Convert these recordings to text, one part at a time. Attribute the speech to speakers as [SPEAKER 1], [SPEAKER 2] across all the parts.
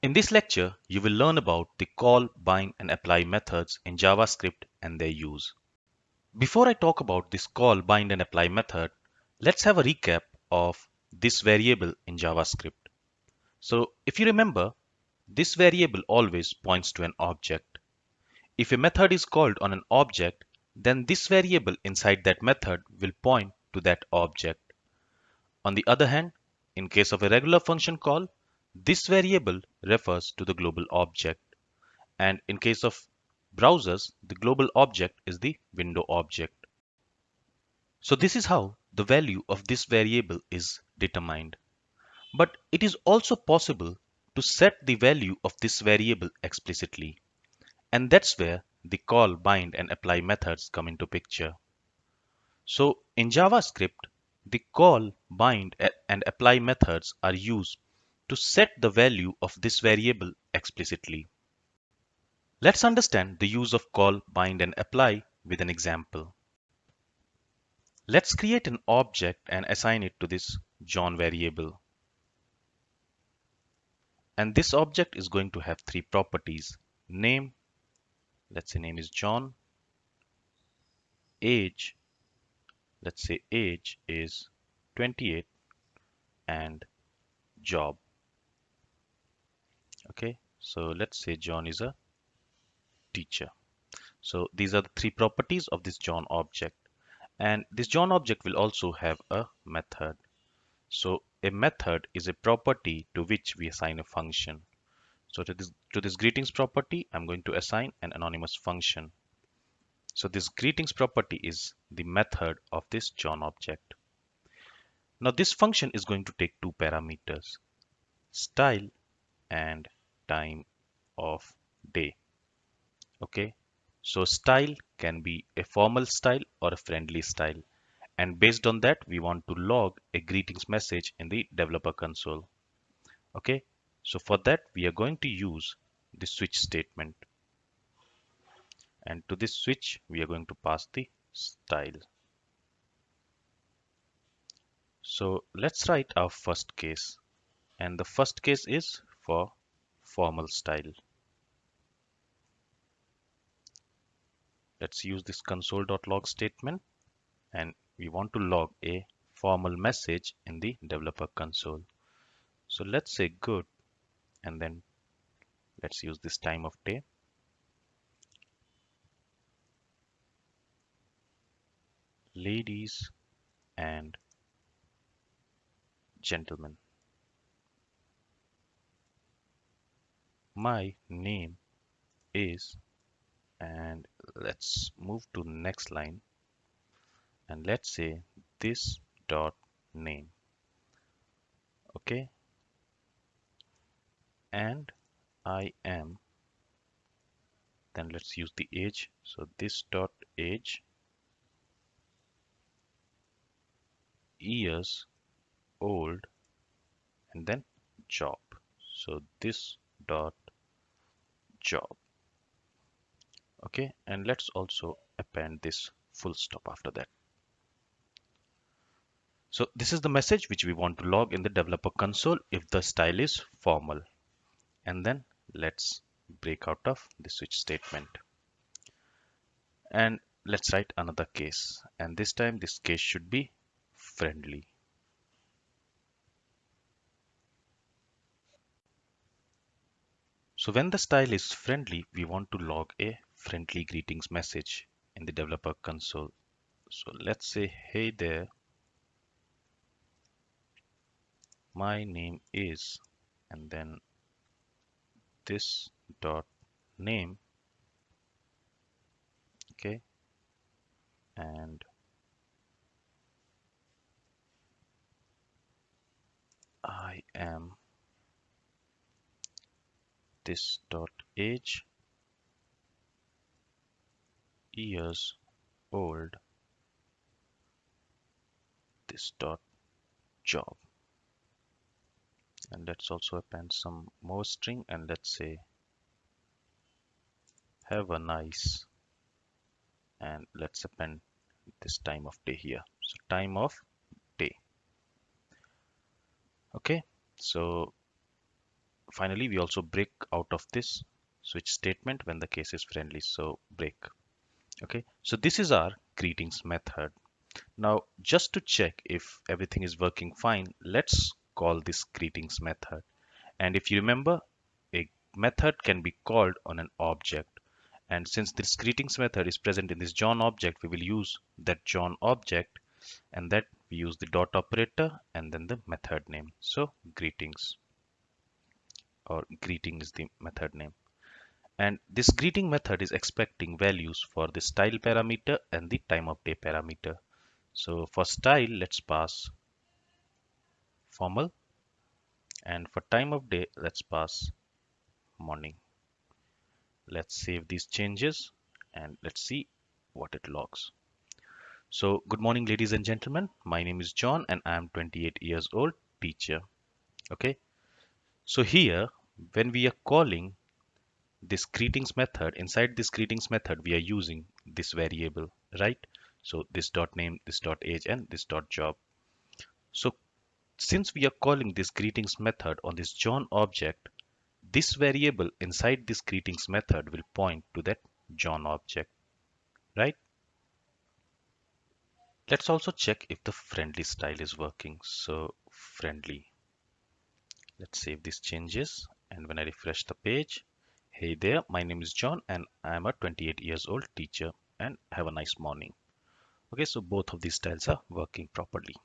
[SPEAKER 1] In this lecture, you will learn about the call, bind, and apply methods in JavaScript and their use. Before I talk about this call, bind, and apply method, let's have a recap of this variable in JavaScript. So if you remember, this variable always points to an object. If a method is called on an object, then this variable inside that method will point to that object. On the other hand, in case of a regular function call, this variable refers to the global object. And in case of browsers, the global object is the window object. So this is how the value of this variable is determined. But it is also possible to set the value of this variable explicitly. And that's where the call, bind, and apply methods come into picture. So in JavaScript, the call, bind, and apply methods are used to set the value of this variable explicitly. Let's understand the use of call, bind, and apply with an example. Let's create an object and assign it to this John variable. And this object is going to have three properties: name, let's say name is John, age, let's say age is 28, and job. Okay, so let's say John is a teacher. So these are the three properties of this John object. And this John object will also have a method. So a method is a property to which we assign a function. So to this greetings property, I'm going to assign an anonymous function. So this greetings property is the method of this John object. Now this function is going to take two parameters: style and time of day. Okay, so style can be a formal style or a friendly style. And based on that, we want to log a greetings message in the developer console. Okay, so for that, we are going to use the switch statement. And to this switch, we are going to pass the style. So let's write our first case. And the first case is for formal style. Let's use this console.log statement. And we want to log a formal message in the developer console. So let's say good, and then let's use this time of day. Ladies and gentlemen, my name is, and let's move to next line, and let's say this dot name. Okay, and I am, then let's use the age. So this dot age, years old, and then job. So this dot job. Okay, and let's also append this full stop after that. So this is the message which we want to log in the developer console if the style is formal. And then let's break out of the switch statement. And let's write another case. And this time this case should be friendly. So when the style is friendly, we want to log a friendly greetings message in the developer console. So let's say, hey there, my name is, and then this dot name. Okay, and I am this dot age, years old, this dot job. And let's also append some more string, and let's say have a nice, and let's append this time of day here. So time of day. Okay, so finally, we also break out of this switch statement when the case is friendly. So break. Okay, so this is our greetings method. Now, just to check if everything is working fine, let's call this greetings method. And if you remember, a method can be called on an object. And since this greetings method is present in this John object, we will use that John object, and that we use the dot operator and then the method name. So greetings, or greeting is the method name. And this greeting method is expecting values for the style parameter and the time of day parameter. So for style, let's pass formal, and for time of day, let's pass morning. Let's save these changes and let's see what it logs. So good morning, ladies and gentlemen. My name is John and I am 28 years old, teacher. Okay. So here, when we are calling this greetings method, inside this greetings method, we are using this variable, right? So this dot name, this dot age, and this dot job. So since we are calling this greetings method on this John object, this variable inside this greetings method will point to that John object, right? Let's also check if the friendly style is working. So friendly. Let's save these changes. And when I refresh the page, hey there, my name is John and I'm a 28 years old teacher and have a nice morning. Okay, so both of these styles are working properly.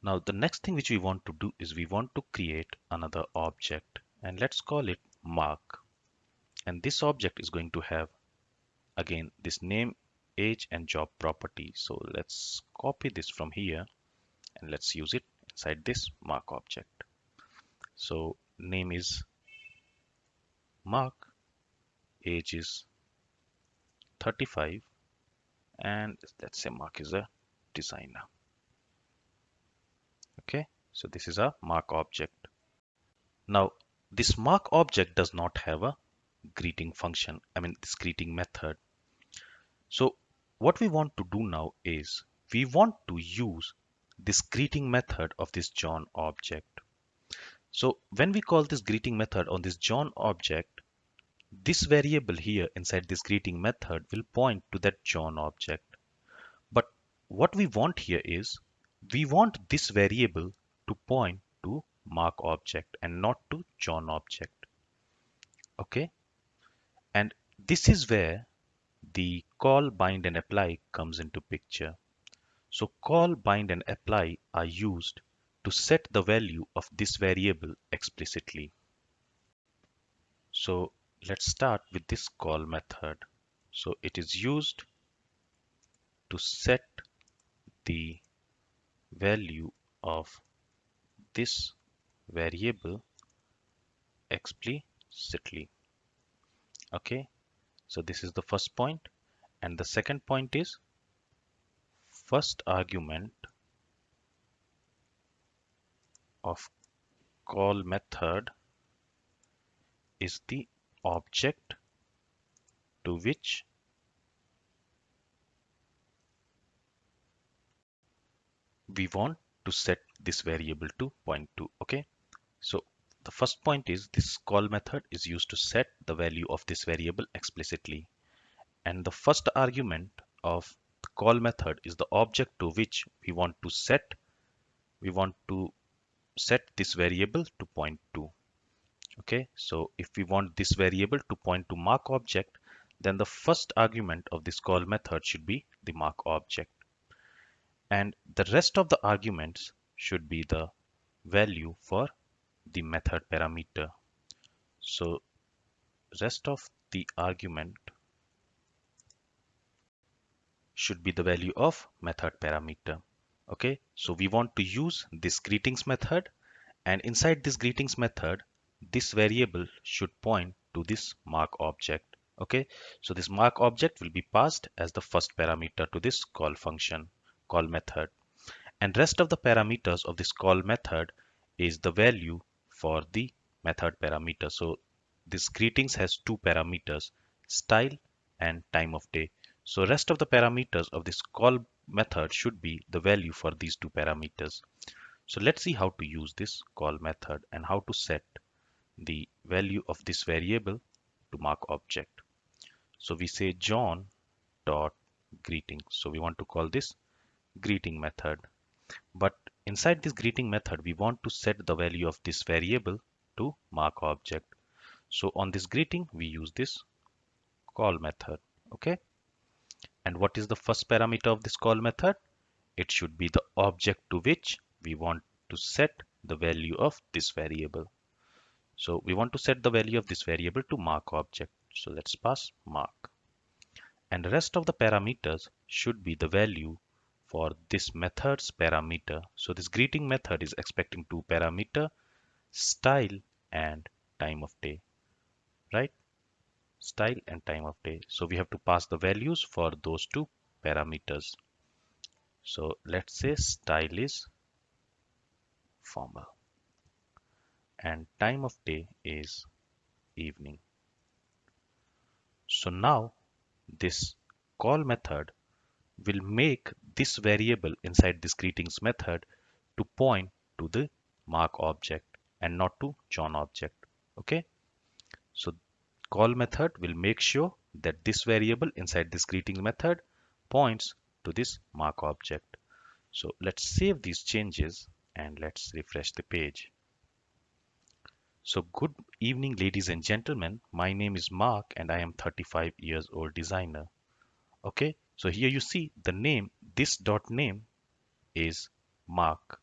[SPEAKER 1] Now the next thing which we want to do is we want to create another object, and let's call it mark. And this object is going to have again this name, age and job property. So let's copy this from here and let's use it inside this mark object. So name is Mark, age is 35, and let's say Mark is a designer. Okay, so this is a mark object. Now this mark object does not have a greeting function, this greeting method. So what we want to do now is we want to use this greeting method of this John object. So when we call this greeting method on this John object, this variable here inside this greeting method will point to that John object. But what we want here is we want this variable to point to mark object and not to John object. Okay, and this is where the call, bind and apply comes into picture. So call, bind and apply are used to set the value of this variable explicitly. So let's start with this call method. So it is used to set the value of this variable explicitly. Okay, so this is the first point, and the second point is first argument of call method is the object to which we want to set this variable to point to. Okay, so the first point is this call method is used to set the value of this variable explicitly, and the first argument of the call method is the object to which we want to set this variable to point to. Okay, so if we want this variable to point to mark object, then the first argument of this call method should be the mark object, and the rest of the arguments should be the value for the method parameter. So rest of the argument should be the value of method parameter. Okay, so we want to use this greetings method, and inside this greetings method, this variable should point to this mark object. Okay, so this mark object will be passed as the first parameter to this call function, call method, and rest of the parameters of this call method is the value for the method parameter. So this greetings has two parameters, style and time of day. So rest of the parameters of this call method should be the value for these two parameters. So let's see how to use this call method and how to set the value of this variable to mark object. So we say John dot greeting. So we want to call this greeting method. But inside this greeting method, we want to set the value of this variable to mark object. So on this greeting, we use this call method. Okay. And what is the first parameter of this call method? It should be the object to which we want to set the value of this variable. So we want to set the value of this variable to mark object. So let's pass mark. And the rest of the parameters should be the value for this method's parameter. So this greeting method is expecting two parameter, style and time of day, right? Style and time of day. So we have to pass the values for those two parameters. So let's say style is formal and time of day is evening. So now this call method will make this variable inside this greetings method to point to the mark object and not to John object. Okay. So call method will make sure that this variable inside this greeting method points to this mark object. So let's save these changes and let's refresh the page. So good evening, ladies and gentlemen. My name is Mark and I am 35 years old designer. Okay, so here you see the name, this dot name is Mark.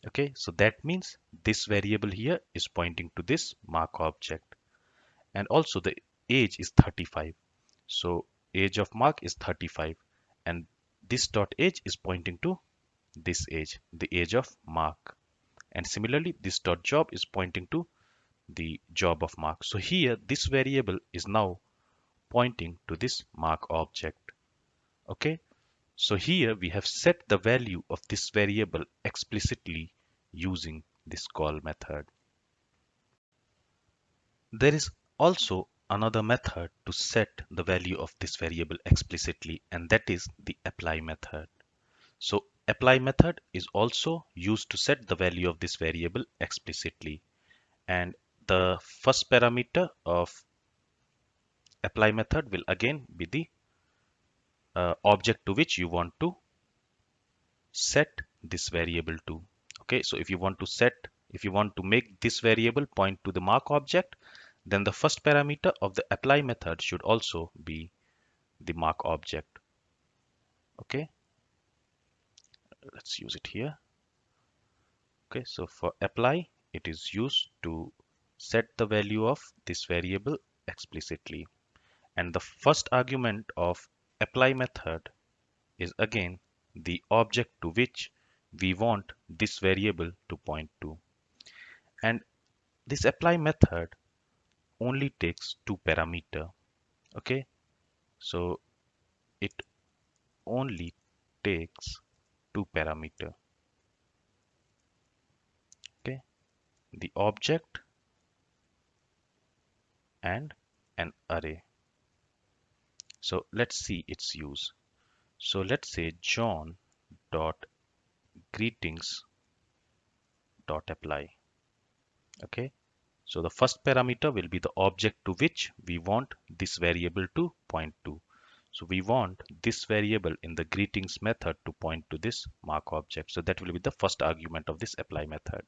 [SPEAKER 1] Okay, so that means this variable here is pointing to this Mark object. And also the age is 35. So age of Mark is 35. And this dot age is pointing to this age, the age of Mark. And similarly, this dot job is pointing to the job of Mark. So here, this variable is now pointing to this Mark object. Okay. So here we have set the value of this variable explicitly using this call method. There is also another method to set the value of this variable explicitly, and that is the apply method. So apply method is also used to set the value of this variable explicitly. And the first parameter of apply method will again be the object to which you want to set this variable to. Okay, so if you want to make this variable point to the mark object, then the first parameter of the apply method should also be the mark object. Okay, let's use it here. Okay, so for apply, it is used to set the value of this variable explicitly. And the first argument of apply method is again the object to which we want this variable to point to. And this apply method only takes two parameter. Okay, so it only takes two parameter. Okay, the object and an array. So let's see its use. So let's say John dot greetings dot apply. Okay, so the first parameter will be the object to which we want this variable to point to. So we want this variable in the greetings method to point to this mark object. So that will be the first argument of this apply method.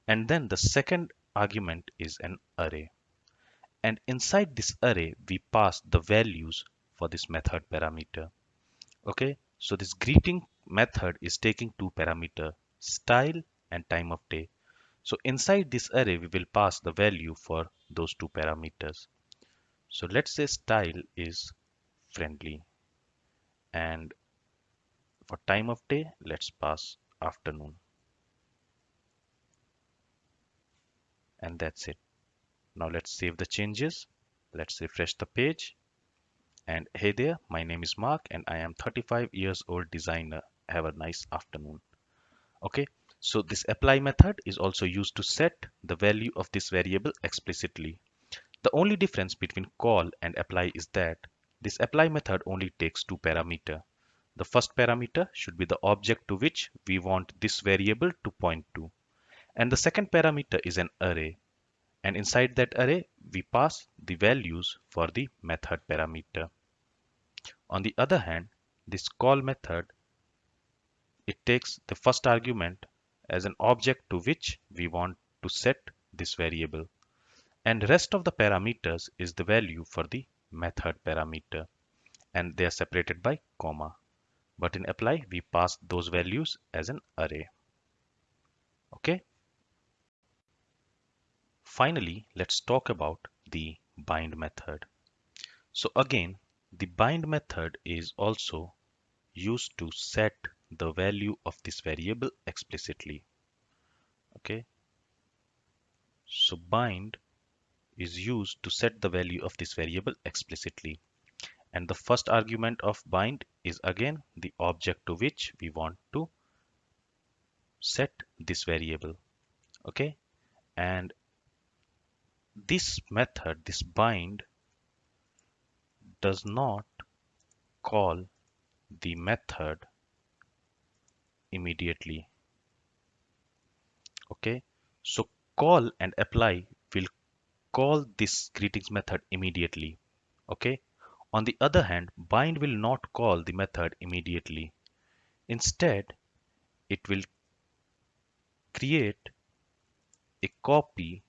[SPEAKER 1] And then the second argument is an array. And inside this array, we pass the values for this method parameter. Okay, so this greeting method is taking two parameter, style and time of day. So inside this array, we will pass the value for those two parameters. So let's say style is friendly. And for time of day, let's pass afternoon. And that's it. Now let's save the changes. Let's refresh the page. And hey there, my name is Mark and I am 35 years old designer. Have a nice afternoon. Okay, so this apply method is also used to set the value of this variable explicitly. The only difference between call and apply is that this apply method only takes two parameter. the first parameter should be the object to which we want this variable to point to. And the second parameter is an array. And inside that array, we pass the values for the method parameter. On the other hand, this call method, it takes the first argument as an object to which we want to set this variable. And rest of the parameters is the value for the method parameter. And they are separated by comma. But in apply, we pass those values as an array. Okay. Finally, let's talk about the bind method. So again, the bind method is also used to set the value of this variable explicitly. Okay. So bind is used to set the value of this variable explicitly. And the first argument of bind is again the object to which we want to set this variable. Okay. And this method, this bind, does not call the method immediately. Okay. So call and apply will call this greetings method immediately. Okay. On the other hand, bind will not call the method immediately. Instead, it will create a copy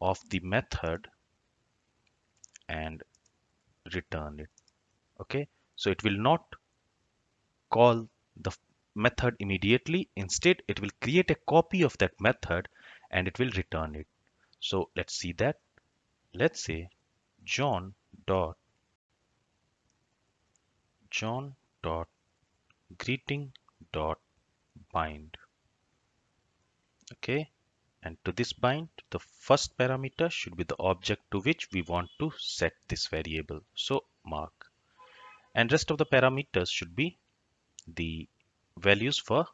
[SPEAKER 1] of the method and return it. Okay. So it will not call the method immediately. Instead, it will create a copy of that method and it will return it. So let's see that. Let's say John dot greeting dot bind. Okay. And to this bind, the first parameter should be the object to which we want to set this variable. So mark. And rest of the parameters should be the values for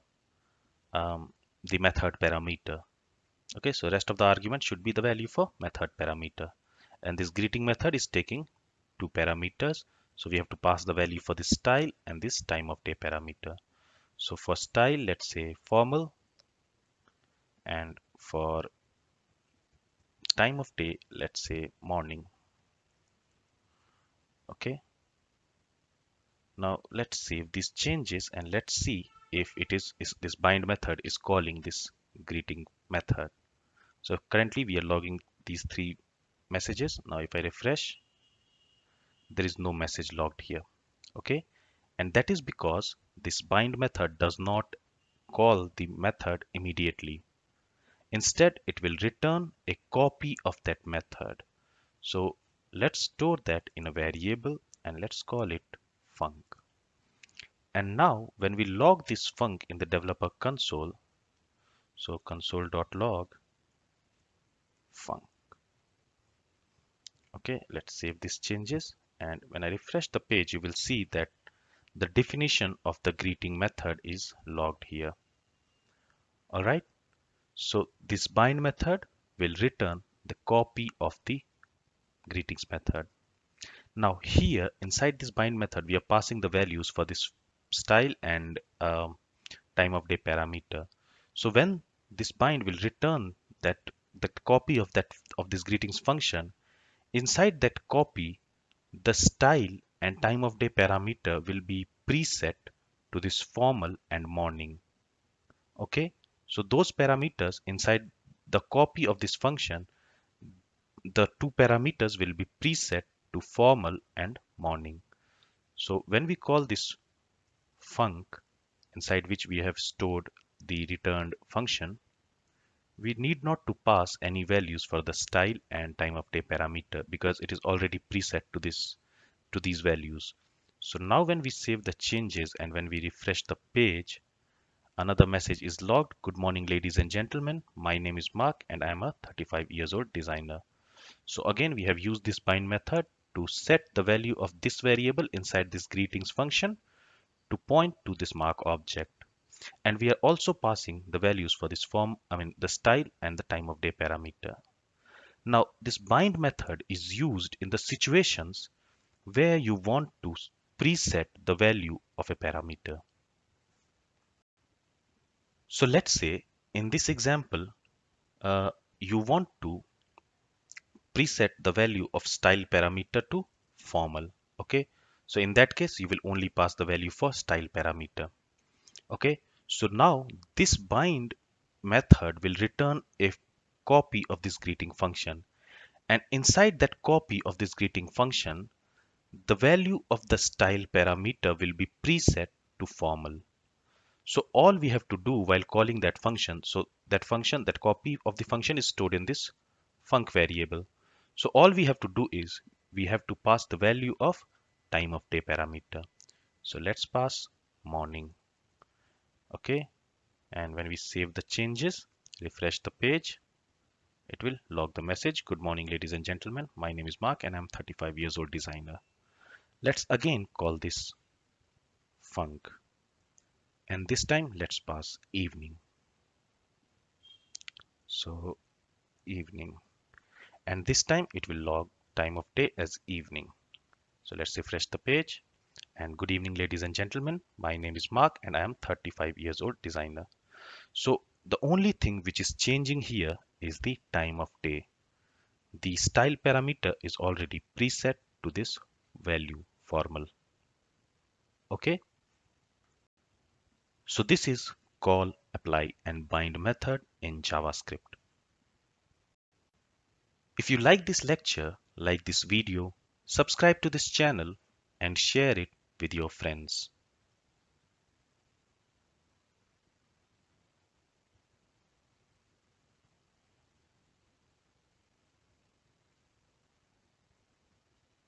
[SPEAKER 1] the method parameter. Okay, so rest of the argument should be the value for method parameter. And this greeting method is taking two parameters. So we have to pass the value for this style and this time of day parameter. So for style, let's say formal, and for time of day, let's say morning. Okay. Now let's save these changes and let's see if this bind method is calling this greeting method. So currently we are logging these three messages. Now if I refresh, there is no message logged here. Okay. And that is because this bind method does not call the method immediately. Instead, it will return a copy of that method. So let's store that in a variable and let's call it func. And now when we log this func in the developer console, so console.log func. Okay, let's save these changes. And when I refresh the page, you will see that the definition of the greeting method is logged here. All right. So this bind method will return the copy of the greetings method. Now here inside this bind method, we are passing the values for this style and time of day parameter. So when this bind will return that the copy of this greetings function, inside that copy, the style and time of day parameter will be preset to this formal and morning. Okay, so those parameters inside the copy of this function, the two parameters will be preset to formal and morning. So when we call this func, inside which we have stored the returned function, we need not to pass any values for the style and time of day parameter because it is already preset to these values. So now when we save the changes and when we refresh the page, another message is logged. Good morning, ladies and gentlemen. My name is Mark and I am a 35 years old designer. So again, we have used this bind method to set the value of this variable inside this greetings function to point to this mark object. And we are also passing the values for this the style and the time of day parameter. Now, this bind method is used in the situations where you want to preset the value of a parameter. So let's say in this example, you want to preset the value of style parameter to formal. Okay, so in that case, you will only pass the value for style parameter. Okay, so now this bind method will return a copy of this greeting function, and inside that copy of this greeting function, the value of the style parameter will be preset to formal. So all we have to do while calling that function, so that function, that copy of the function is stored in this func variable. So all we have to do is we have to pass the value of time of day parameter. So let's pass morning. Okay, and when we save the changes, refresh the page, it will log the message. Good morning, ladies and gentlemen. My name is Mark and I'm 35 years old designer. Let's again call this func, and this time let's pass evening. So evening, and this time it will log time of day as evening. So let's refresh the page, and good evening, ladies and gentlemen. My name is Mark and I am 35 years old designer. So the only thing which is changing here is the time of day. The style parameter is already preset to this value formal. Okay, so this is call, apply and bind method in JavaScript. If you like this lecture, like this video, subscribe to this channel and share it with your friends.